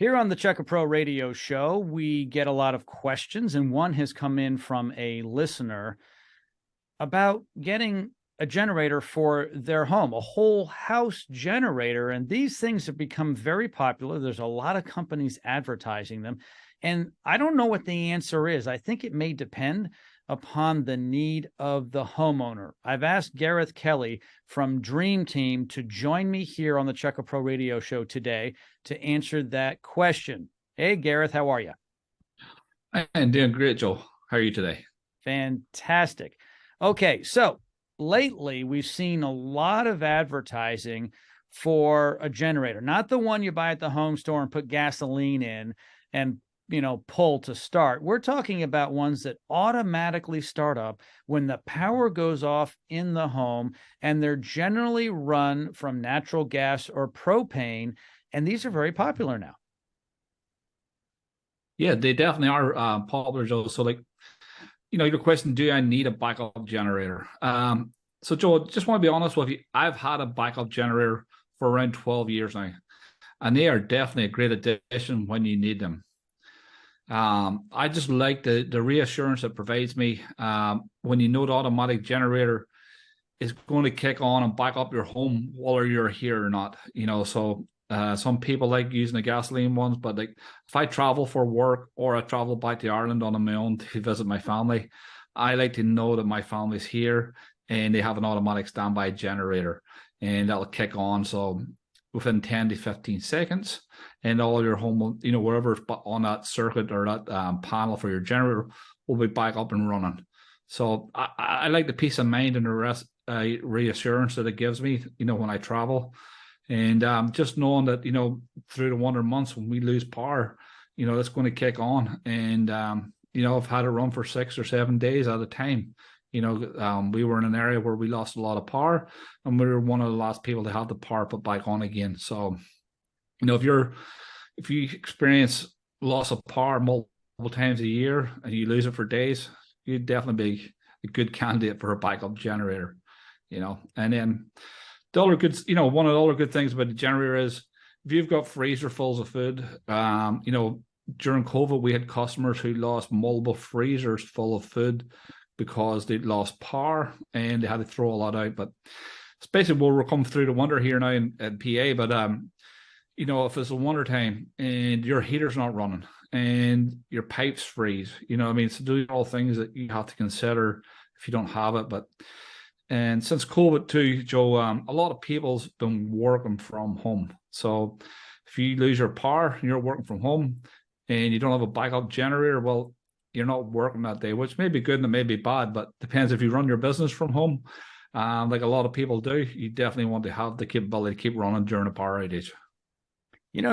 Here on the Checker Pro Radio Show, we get a lot of questions, and one has come in from a listener about getting a generator for their home, a whole house generator. And these things have become very popular. There's a lot of companies advertising them. And I don't know what the answer is. I think it may depend upon the need of the homeowner. I've asked Gareth Kelly from Dream Team to join me here on the Checker Pro Radio Show today to answer that question. Hey, Gareth, how are you? I'm doing great, Joe. How are you today? Fantastic. Okay, so lately we've seen a lot of advertising for a generator, not the one you buy at the home store and put gasoline in and pull to start. We're talking about ones that automatically start up when the power goes off in the home, and they're generally run from natural gas or propane, and these are very popular now. Yeah, they definitely are popular, Joe. So, your question, do I need a backup generator? So, Joe, just want to be honest with you. I've had a backup generator for around 12 years now, and they are definitely a great addition when you need them. I just like the reassurance it provides me when you know the automatic generator is going to kick on and back up your home whether you're here or not. So some people like using the gasoline ones, but if I travel for work or I travel back to Ireland on my own to visit my family, I like to know that my family's here and they have an automatic standby generator and that'll kick on. So within 10 to 15 seconds, and all your home, wherever's on that circuit or that panel for your generator will be back up and running. So I like the peace of mind and the reassurance that it gives me, when I travel. And just knowing that, through the winter months when we lose power, it's going to kick on. And, I've had it run for 6 or 7 days at a time. We were in an area where we lost a lot of power, and we were one of the last people to have the power put back on again. So, if you experience loss of power multiple times a year and you lose it for days, you'd definitely be a good candidate for a backup generator. And then the other good, one of the other good things about the generator is if you've got freezer fulls of food, during COVID, we had customers who lost multiple freezers full of food because they'd lost power and they had to throw a lot out. But it's basically we're coming through the winter here now in PA. But if it's a winter time and your heater's not running and your pipes freeze, so those are all things that you have to consider if you don't have it. And since COVID too, Joe, a lot of people's been working from home. So if you lose your power and you're working from home and you don't have a backup generator, well, you're not working that day, which may be good and it may be bad, but depends if you run your business from home. Like a lot of people do, you definitely want to have the capability to keep running during a power outage.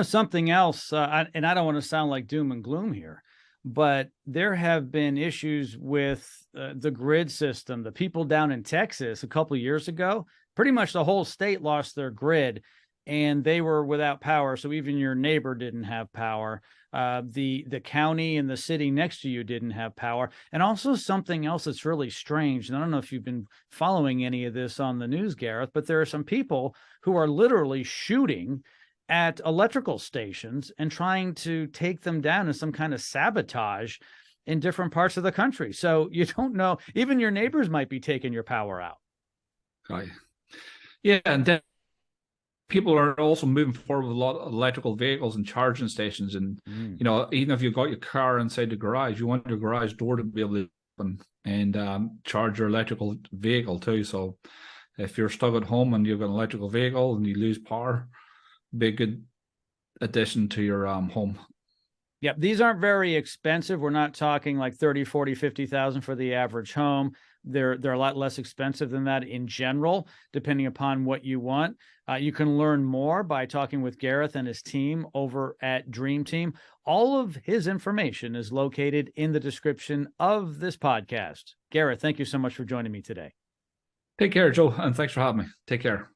Something else, and I don't want to sound like doom and gloom here, but there have been issues with the grid system. The people down in Texas a couple of years ago, pretty much the whole state lost their grid and they were without power. So even your neighbor didn't have power. The county and the city next to you didn't have power. And also something else that's really strange, and I don't know if you've been following any of this on the news, Gareth, but there are some people who are literally shooting at electrical stations and trying to take them down in some kind of sabotage in different parts of the country. So you don't know, even your neighbors might be taking your power out. Right. Yeah, and then people are also moving forward with a lot of electrical vehicles and charging stations. And, even if you've got your car inside the garage, you want your garage door to be able to open and charge your electrical vehicle too. So if you're stuck at home and you've got an electrical vehicle and you lose power, be a good addition to your home. Yep. These aren't very expensive. We're not talking like 30, 40, 50,000 for the average home. They're a lot less expensive than that in general, depending upon what you want. You can learn more by talking with Gareth and his team over at Dream Team. All of his information is located in the description of this podcast. Gareth, thank you so much for joining me today. Take care, Joe, and thanks for having me. Take care.